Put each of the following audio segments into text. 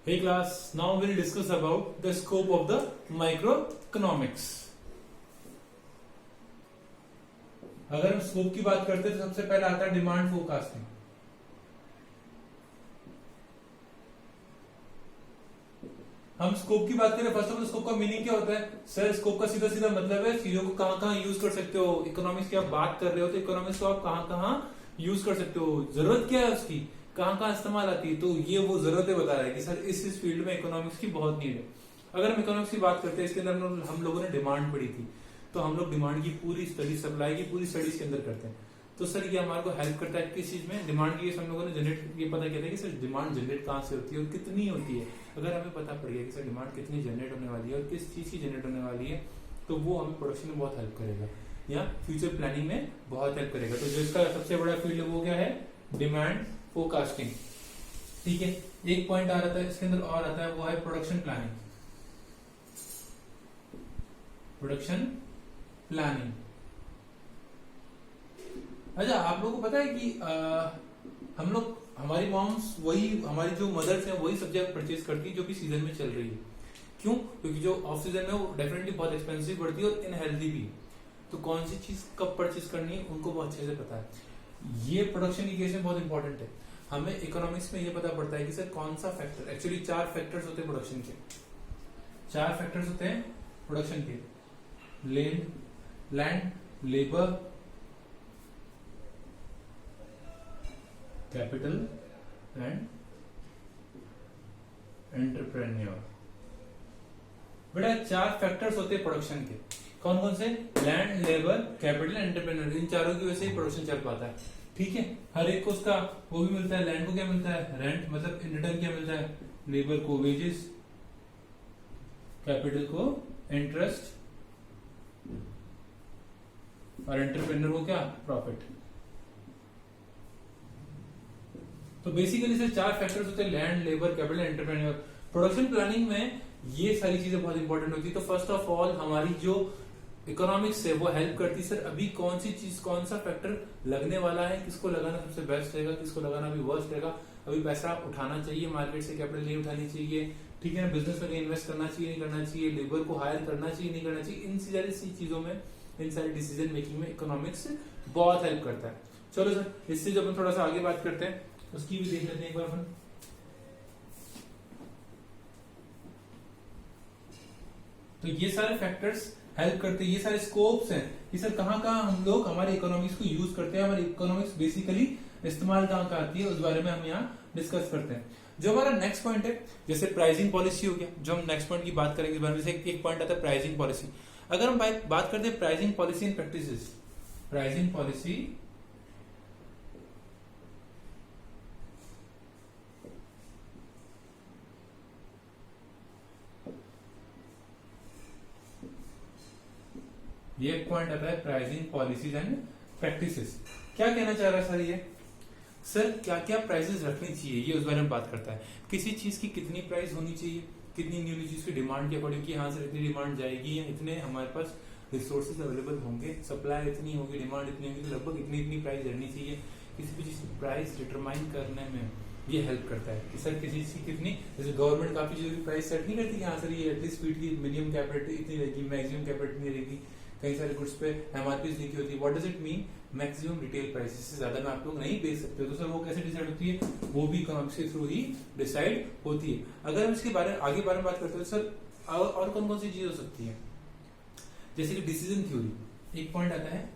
Hey class, now we'll discuss about the scope of the microeconomics. अगर हम scope की बात करते हैं तो सबसे पहले आता है डिमांड फोरकास्टिंग. हम स्कोप की बात करें, फर्स्ट ऑफ ऑल स्कोप का मीनिंग क्या होता है? सर स्कोप का सीधा सीधा मतलब है चीजों को कहां कहां यूज कर सकते हो. इकोनॉमिक्स की आप बात कर रहे हो तो इकोनॉमिक्स को आप कहां कहां यूज कर सकते हो, जरूरत क्या है उसकी, कहां कहां इस्तेमाल आती है. तो ये वो जरूरतें बता रहा है कि सर इस फील्ड में इकोनॉमिक्स की बहुत नीड है. अगर हम इकोनॉमिक्स की बात करते हैं, इसके अंदर हम लोगों ने डिमांड पढ़ी थी, तो हम लोग डिमांड की पूरी स्टडी, सप्लाई की पूरी स्टडीज के अंदर करते हैं. तो सर ये हमारे को हेल्प करता है किस चीज में? डिमांड की. हम लोगों ने जनरेट ये पता किया था कि सर डिमांड जनरेट कहां से होती है और कितनी होती है. अगर हमें पता पड़ गया कि सर डिमांड कितनी जनरेट होने वाली है और किस चीज की जनरेट होने वाली है, तो वो हमें प्रोडक्शन में बहुत हेल्प करेगा या फ्यूचर प्लानिंग में बहुत हेल्प करेगा. तो जो इसका सबसे बड़ा फील्ड वो क्या है? Demand forecasting. ठीक है. एक पॉइंट आ रहा था इसके अंदर और आता है, वो है प्रोडक्शन प्लानिंग. Production planning. अच्छा, आप लोगों को पता है कि हम लोग, हमारी मॉम्स वही, हमारी जो मदर्स हैं वही सब्जियां परचेज करती है जो कि सीजन में चल रही है. क्यों? क्योंकि जो ऑफ सीजन में वो डेफिनेटली बहुत एक्सपेंसिव पड़ती है और इनहेल्दी भी. तो कौन सी चीज कब परचेज करनी है उनको बहुत अच्छे से पता है. ये प्रोडक्शन की केस में बहुत इंपॉर्टेंट है. हमें इकोनॉमिक्स में ये पता पड़ता है कि सर कौन सा फैक्टर, एक्चुअली 4 फैक्टर्स होते हैं प्रोडक्शन के. 4 फैक्टर्स होते हैं प्रोडक्शन के. Land, labour, capital and entrepreneur. बेटा 4 फैक्टर्स होते हैं प्रोडक्शन के. कौन कौन से? Land, labour, capital, entrepreneur. इन चारों की वजह से ही प्रोडक्शन चल पाता है. ठीक है. हर एक को उसका वो भी मिलता है. लैंड को क्या मिलता है? रेंट, मतलब इन रिटर्न क्या मिलता है? लेबर को वेजेस, कैपिटल को इंटरेस्ट और एंटरप्रेन्योर को क्या? प्रॉफिट. तो बेसिकली से 4 फैक्टर्स होते हैं: land, labour, capital, entrepreneur. Production planning में ये सारी चीजें बहुत इंपॉर्टेंट होती है. तो फर्स्ट ऑफ ऑल हमारी जो इकोनॉमिक्स है वो हेल्प करती है सर अभी कौन सी चीज, कौन सा फैक्टर लगने वाला है, किसको लगाना सबसे बेस्ट रहेगा, किसको लगाना अभी वर्स्ट रहेगा. अभी पैसा उठाना चाहिए मार्केट से, कैपिटल नहीं उठानी चाहिए. ठीक है ना. बिजनेस में इन्वेस्ट करना चाहिए, नहीं करना चाहिए. लेबर को हायर करना चाहिए, नहीं करना चाहिए. इन सारी चीजों में, इन सारी डिसीजन मेकिंग में इकोनॉमिक्स बहुत हेल्प करता है. चलो सर, इससे जब हम थोड़ा सा आगे बात करते हैं उसकी भी देख लेते हैं एक बार अपन. तो ये सारे फैक्टर्स हेल्प करते हैं, ये सारे स्कोप्स हैं कि सर कहां कहां हम लोग हमारे इकोनॉमिक्स को यूज करते हैं, हमारी इकोनॉमिक्स बेसिकली इस्तेमाल कहां कहां आती है, उस बारे में हम यहाँ डिस्कस करते हैं. जो हमारा नेक्स्ट पॉइंट है, जैसे प्राइसिंग पॉलिसी हो गया, जो हम नेक्स्ट पॉइंट की बात करेंगे इस बारे में. जैसे एक पॉइंट आता है प्राइसिंग पॉलिसी. अगर हम बात करते हैं pricing policy and practices, pricing policy ये एक पॉइंट आता है प्राइसिंग पॉलिसीज एंड प्रैक्टिसेस. क्या कहना चाह रहा है सर ये? सर क्या क्या प्राइसेस रखनी चाहिए ये उस बारे में बात करता है. किसी चीज की कितनी प्राइस होनी चाहिए, कितनी न्यू चीज की डिमांड के अकॉर्डिंग कि हाँ सर इतनी डिमांड जाएगी या इतने हमारे पास रिसोर्सेज अवेलेबल होंगे, सप्लाई इतनी होगी, डिमांड इतनी होगी, तो लगभग इतनी इतनी प्राइस रहनी चाहिए. किसी भी चीज की प्राइस डिटरमाइन करने में ये हेल्प करता है कि सर किसी चीज की कितनी, जैसे गवर्नमेंट काफी चीजों की प्राइस सेट नहीं करती कि हाँ सर ये एटलीस्ट फीड की मिनिमम कैपेसिटी इतनी रहेगी, मैक्सिमम कैपेसिटी नहीं रहेगी. कई सारे गुड्स पे एमआरपी लिखी होती है. What does it mean? Maximum retail price. इससे ज्यादा में आप लोग नहीं बेच सकते. तो सर वो कैसे डिसाइड होती है? वो भी इकोनॉमिक्स के थ्रू ही डिसाइड होती है. अगर हम इसके बारे में बात करते हैं सर और कौन कौन सी चीज हो सकती है, जैसे कि डिसीजन थ्योरी. एक पॉइंट आता है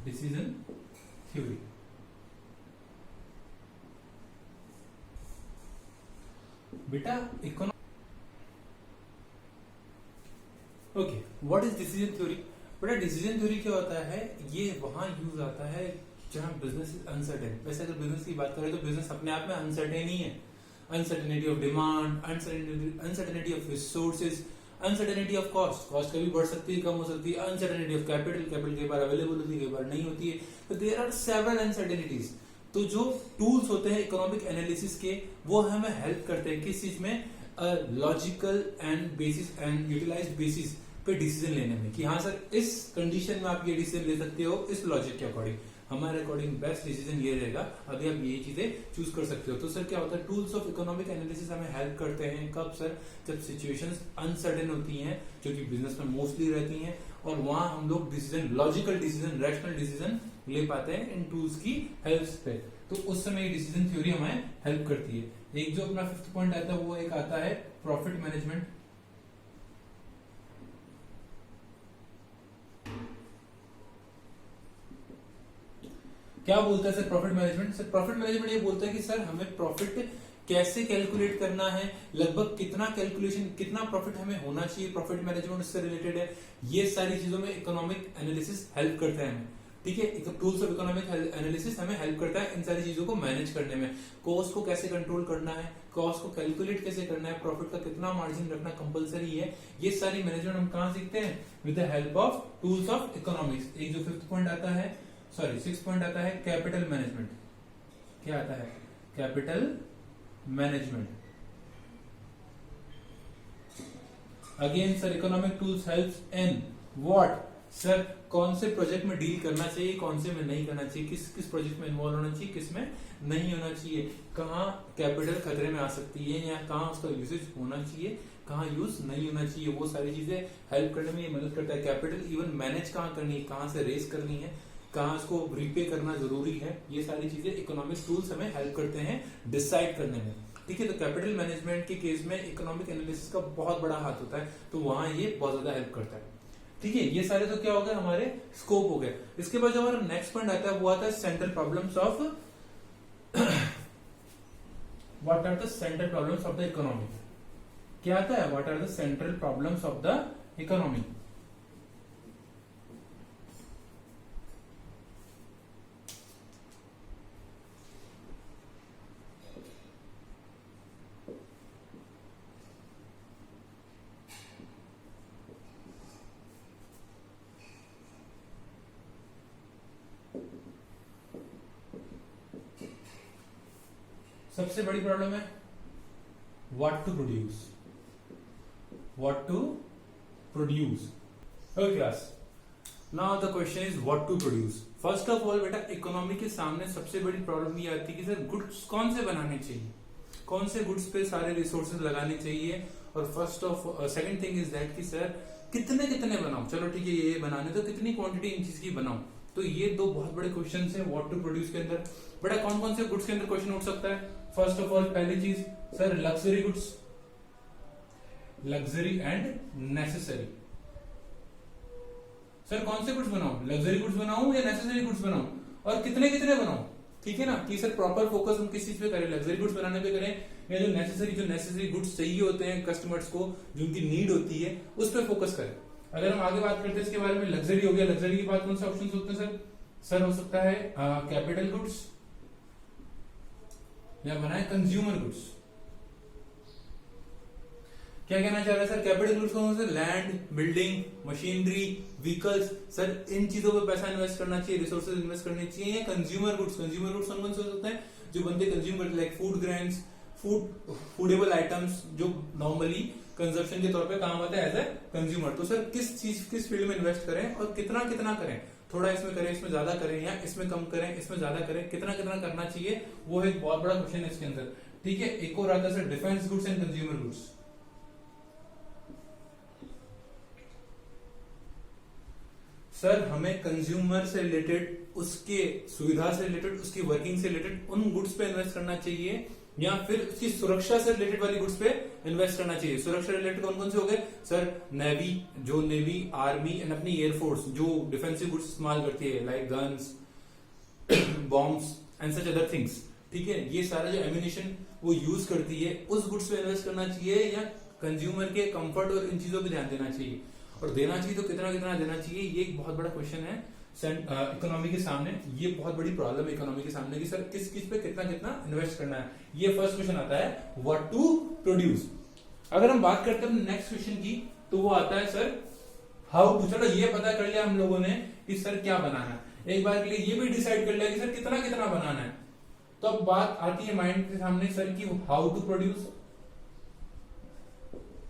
डिसीजन थ्योरी. बेटा okay, what is decision theory? बेटा डिसीजन थ्योरी क्या होता है? ये वहां यूज आता है जहां बिजनेस इज अनसर्टेन. वैसे अगर बिजनेस की बात करें तो बिजनेस अपने आप में अनसर्टेन ही है. Uncertainty of demand, uncertainty of resources, uncertainty of cost. Cost कभी बढ़ सकती है, कम हो सकती है. अनसर्टेनिटी ऑफ कैपिटल, कैपिटल कई बार अवेलेबल होती है, कई बार नहीं होती है. तो देयर आर सेवरल अनसर्टेनिटीज. तो जो टूल्स होते हैं इकोनॉमिक एनालिसिस के, वो हमें हेल्प करते हैं किस चीज में? Logical and basis and utilized basis पे डिसीजन लेने में कि हाँ सर इस कंडीशन में आप ये डिसीजन ले सकते हो इस लॉजिक के अकॉर्डिंग. हमारे अकॉर्डिंग बेस्ट डिसीजन ये रहेगा, अभी आप ये चीजें चूज कर सकते हो। तो सर क्या होता है, टूल्स ऑफ इकोनॉमिक एनालिसिस हमें हेल्प करते हैं कब सर, जब सिचुएशंस अनसर्टेन होती हैं, जो कि बिजनेस में मोस्टली रहती हैं, और वहां हम लोग decision, logical decision, rational decision ले पाते हैं इन टूल्स की हेल्प से। तो उस समय डिसीजन थ्योरी हमें हेल्प करती है। एक जो अपना फिफ्थ पॉइंट आता है वो एक आता है प्रॉफिट मैनेजमेंट। क्या बोलता है sir profit management? Sir profit management ये बोलता है कि सर हमें प्रॉफिट कैसे कैलकुलेट करना है, लगभग कितना कैलकुलेशन, कितना प्रॉफिट हमें होना चाहिए, प्रॉफिट मैनेजमेंट उससे रिलेटेड है। ये सारी चीजों में इकोनॉमिक एनालिसिस हेल्प करता है हमें, ठीक है। टूल्स ऑफ इकोनॉमिक एनालिसिस हमें हेल्प करता है इन सारी चीजों को मैनेज करने में। कॉस्ट को कैसे कंट्रोल करना है, कॉस्ट को कैलकुलेट कैसे करना है, प्रॉफिट का कितना मार्जिन रखना कंपलसरी है, ये सारी मैनेजमेंट हम कहां सीखते हैं? With the help of tools of economics. एक जो फिफ्थ पॉइंट आता है, सॉरी सिक्स पॉइंट आता है कैपिटल मैनेजमेंट। क्या आता है? Capital management. Again sir economic tools helps in what? Sir कौन से प्रोजेक्ट में डील करना चाहिए, कौन से में नहीं करना चाहिए, किस किस प्रोजेक्ट में इन्वॉल्व होना चाहिए, किस में नहीं होना चाहिए, कहाँ कैपिटल खतरे में आ सकती है या कहाँ उसका यूसेज होना चाहिए, कहाँ यूज नहीं होना चाहिए, वो सारी चीजें हेल्प करने में ये मदद करता है। कैपिटल इवन मैनेज कहाँ करनी है, कहाँ से रेस करनी है, कहाँ उसको रीपे करना जरूरी है, ये सारी चीजें इकोनॉमिक टूल्स हमें हेल्प करते हैं डिसाइड करने में, ठीक है। तो कैपिटल मैनेजमेंट के केस में इकोनॉमिक एनालिसिस का बहुत बड़ा हाथ होता है, तो वहां ये बहुत ज्यादा हेल्प करता है, ठीक है। ये सारे तो क्या हो गए हमारे स्कोप हो गए। इसके बाद जो हमारा नेक्स्ट पॉइंट आता है वो आता है central problems of what are the central problems of the economy. क्या आता है? What are the central problems of the economy. सबसे बड़ी प्रॉब्लम है what to produce, what to produce. Okay class, now the question is what to produce. First of all बेटा, economy के सामने सबसे बड़ी प्रॉब्लम ये आती है कि सर गुड्स कौन से बनाने चाहिए, कौन से गुड्स पे सारे रिसोर्सेज लगाने चाहिए, और first of second thing is that कि सर कितने कितने बनाओ। चलो ठीक है, ये बनाने तो कितनी क्वांटिटी इन चीज की बनाओ। तो ये दो बहुत बड़े क्वेश्चन है व्हाट टू प्रोड्यूस के अंदर। बेटा कौन कौन से गुड्स के अंदर क्वेश्चन उठ सकता है? फर्स्ट ऑफ ऑल पहली चीज sir luxury goods, luxury and necessary. Sir कौन से गुड्स बनाओ, लग्जरी गुड्स बनाऊं या नेसेसरी गुड्स बनाऊं, और कितने कितने बनाऊं, ठीक है ना। कि सर प्रॉपर फोकस हम किस चीज पे करें, लग्जरी गुड्स बनाने पे करें या जो नेसेसरी गुड्स चाहिए होते हैं कस्टमर्स को, जो उनकी नीड होती है उस पर फोकस करें। अगर हम आगे बात करते हैं इसके बारे में, लग्जरी हो गया, लग्जरी के बाद कौन से ऑप्शन होते हैं सर? सर हो सकता है कैपिटल गुड्स, या बनाए कंज्यूमर गुड्स। क्या कहना चाह रहा है सर? कैपिटल गुड्स कौन से? Land, building, machinery, vehicles. Sir इन चीजों पे पैसा इन्वेस्ट करना चाहिए, रिसोर्सेज इन्वेस्ट करने चाहिए। या कंज्यूमर गुड्स, कंज्यूमर गुड्स कौन से हो सकते हैं? जो बंदे कंज्यूम करते हैं, लाइक फूड ग्रेन्स, फूडेबल आइटम्स जो नॉर्मली कंजप्शन के तौर पे काम आता है एज ए कंज्यूमर। तो सर किस चीज, किस फील्ड में इन्वेस्ट करें और कितना कितना करें, थोड़ा इसमें करें, इसमें ज्यादा करें, या इसमें कम करें, इसमें ज्यादा करें, कितना कितना करना चाहिए, वो एक बहुत बड़ा क्वेश्चन है इसके अंदर, ठीक है। एक और आता है sir defence goods and consumer goods. Sir हमें कंज्यूमर से रिलेटेड, उसके सुविधा से रिलेटेड, उसकी वर्किंग से रिलेटेड उन गुड्स पे इन्वेस्ट करना चाहिए, या फिर उसकी सुरक्षा से रिलेटेड वाली गुड्स पे इन्वेस्ट करना चाहिए। सुरक्षा रिलेटेड कौन कौन से हो गए सर? नेवी, जो नेवी, आर्मी एंड अपनी एयरफोर्स जो डिफेंसिव गुड्स इस्तेमाल करती है, like guns, bombs and such other things, ठीक है। ये सारा जो एम्यूनिशन वो यूज करती है, उस गुड्स पे इन्वेस्ट करना चाहिए, या कंज्यूमर के कंफर्ट और इन चीजों पे ध्यान देना चाहिए, और देना चाहिए तो कितना कितना देना चाहिए। ये एक बहुत बड़ा क्वेश्चन है इकोनॉमी के सामने। ये बहुत बड़ी प्रॉब्लम है इकोनॉमी के सामने कि सर किस किस पे कितना कितना इन्वेस्ट करना है। ये फर्स्ट क्वेश्चन आता है व्हाट टू प्रोड्यूस। अगर हम बात करते हैं नेक्स्ट क्वेश्चन की, तो वो आता है सर हाउ टू। चलो ये पता कर लिया हम लोगों ने कि सर क्या बनाना है, एक बार के लिए ये भी डिसाइड कर लिया कि सर कितना कितना बनाना है। तो अब बात आती है माइंड के सामने सर की how to produce.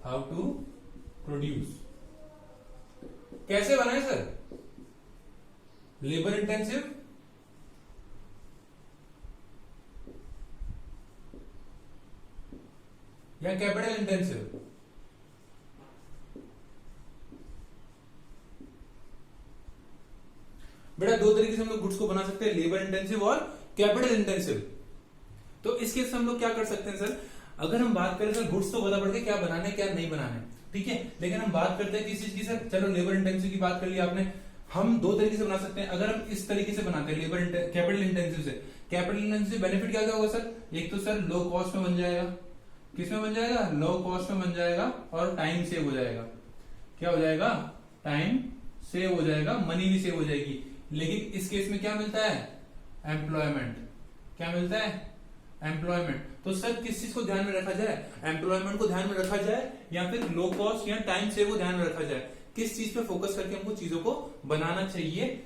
How to produce कैसे बनाए सर? लेबर इंटेंसिव या कैपिटल इंटेंसिव? बेटा दो तरीके से हम लोग गुड्स को बना सकते हैं, लेबर इंटेंसिव और कैपिटल इंटेंसिव। तो इस केस में हम लोग क्या कर सकते हैं सर, अगर हम बात करें सर गुड्स तो पता पड़ गया क्या बनाना है क्या नहीं बनाना है, ठीक है, लेकिन हम बात करते हैं किस चीज की सर, चलो लेबर इंटेंसिव की बात कर ली आपने, हम दो तरीके से बना सकते हैं। अगर हम इस तरीके से बनाते हैं लेबर कैपिटल इंटेंसिव से, कैपिटल इंटेंसिव बेनिफिट क्या क्या होगा सर, एक तो सर लो कॉस्ट में बन जाएगा, किस में बन जाएगा, लो कॉस्ट में बन जाएगा, और टाइम सेव हो जाएगा। क्या हो जाएगा, टाइम सेव हो जाएगा, मनी भी सेव हो जाएगी। लेकिन इस केस में क्या मिलता है, एम्प्लॉयमेंट। क्या मिलता है, एम्प्लॉयमेंट। तो सर किस चीज को ध्यान में रखा जाए, एम्प्लॉयमेंट को ध्यान में रखा जाए या फिर लो कॉस्ट या टाइम सेव को ध्यान में रखा जाए, किस चीज पे फोकस करके हमको चीजों को बनाना चाहिए,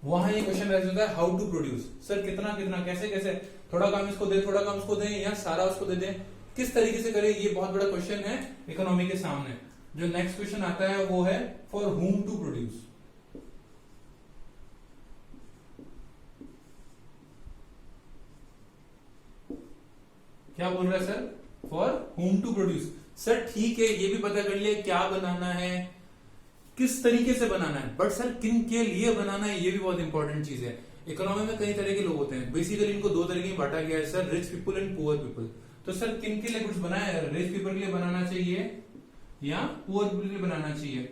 वहां ये क्वेश्चन रह जाता है हाउ टू प्रोड्यूस। सर कितना कितना कैसे कैसे, थोड़ा काम इसको दे थोड़ा काम उसको दें या सारा उसको दे दें, किस तरीके से करें, ये बहुत बड़ा क्वेश्चन है इकोनॉमी के सामने। जो नेक्स्ट क्वेश्चन आता है वो है फॉर हुम टू प्रोड्यूस। क्या बोल रहा है sir, for whom to produce. Sir ठीक है, ये भी पता कर लिया क्या बनाना है, किस तरीके से बनाना है, बट सर किन के लिए बनाना है, ये भी बहुत इंपॉर्टेंट चीज है। इकोनॉमी में कई तरह के लोग होते हैं, बेसिकली इनको दो तरीके में बांटा गया है sir, rich people and poor people. तो सर किन के लिए गुड्स बनाया है, रिच पीपल के लिए बनाना चाहिए या पुअर पीपल के लिए बनाना चाहिए,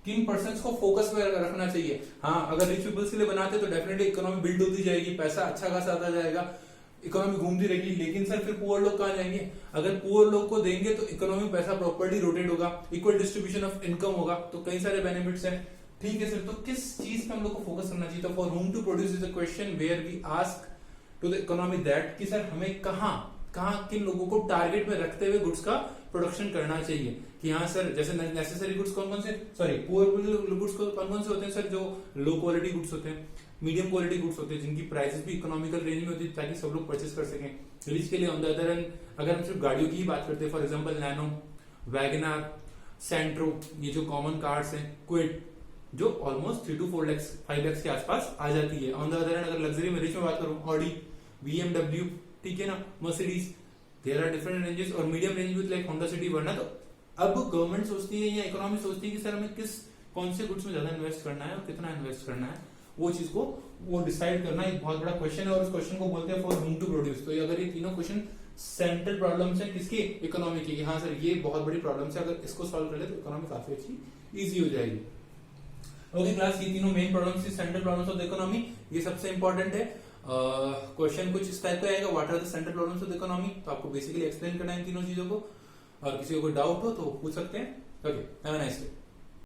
किन पर्सन्स को फोकस में रखना चाहिए। हाँ, अगर रिच पीपल्स के लिए बनाते तो डेफिनेटली इकोनॉमी बिल्ड होती जाएगी, पैसा अच्छा खासा आता जाएगा, इकोनॉमी घूमती रहेगी। लेकिन सर फिर पुअर लोग कहां जाएंगे, अगर पुअर लोग को देंगे तो इकोनॉमी में पैसा प्रॉपर्ली रोटेट होगा, इक्वल डिस्ट्रीब्यूशन ऑफ इनकम होगा, तो कई सारे बेनिफिट्स हैं। ठीक है सर, तो किस चीज पे हम लोग को फोकस करना चाहिए, तो for whom to produce is a question where we ask to the economy that कि सर हमें कहां किन लोगों को टारगेट में रखते हुए गुड्स का प्रोडक्शन करना चाहिए, कि हाँ सर जैसे नेसेसरी गुड्स कौन कौन से, सॉरी पुअर गुड्स कौन कौन से होते हैं सर, जो लो क्वालिटी गुड्स होते हैं, मीडियम क्वालिटी गुड्स होते हैं जिनकी प्राइसेस भी इकोनॉमिकल रेंज में होती है ताकि सब लोग परचेस कर सकें। रिच के लिए ऑन द अदर एंड अगर हम सिर्फ गाड़ियों की ही बात करते हैं, फॉर एग्जांपल नैनो, वैगनआर, सेंट्रो, ये जो कॉमन कार्स हैं, क्विड, जो ऑलमोस्ट 3 to 4 lakhs 5 lakhs के आसपास आ जाती है। ऑन द अदर एंड अगर लग्जरी में रिच में बात करूं, ऑडी, BMW, ठीक है ना, Mercedes, there are different ranges, और medium range with like Honda City, Verna तो अब गवर्नमेंट सोचती है या इकोनॉमी सोचती है कि सर हमें कौन से गुड्स में ज्यादा इन्वेस्ट करना है और कितना इन्वेस्ट करना है, वो चीज को वो डिसाइड करना एक बहुत बड़ा क्वेश्चन है, और उस क्वेश्चन को बोलते हैं फॉर होम टू प्रोड्यूस। तो अगर ये तीनों क्वेश्चन सेंट्रल प्रॉब्लम्स हैं किसकी, इकोनॉमी की, हाँ सर ये बहुत बड़ी प्रॉब्लम है, अगर इसको सॉल्व कर ले तो इकोनॉमी काफी अच्छी इजी हो जाएगी। ओके क्लास, ये तीनों मेन प्रॉब्लम्स थी, central problems of the economy, ये सबसे इंपॉर्टेंट है। क्वेश्चन कुछ इस टाइप का आएगा, what are the central problems of the economy, तो आपको बेसिकली एक्सप्लेन करना है इन तीनों चीजों को, और किसी को कोई डाउट हो तो पूछ सकते हैं। Okay, have a nice day.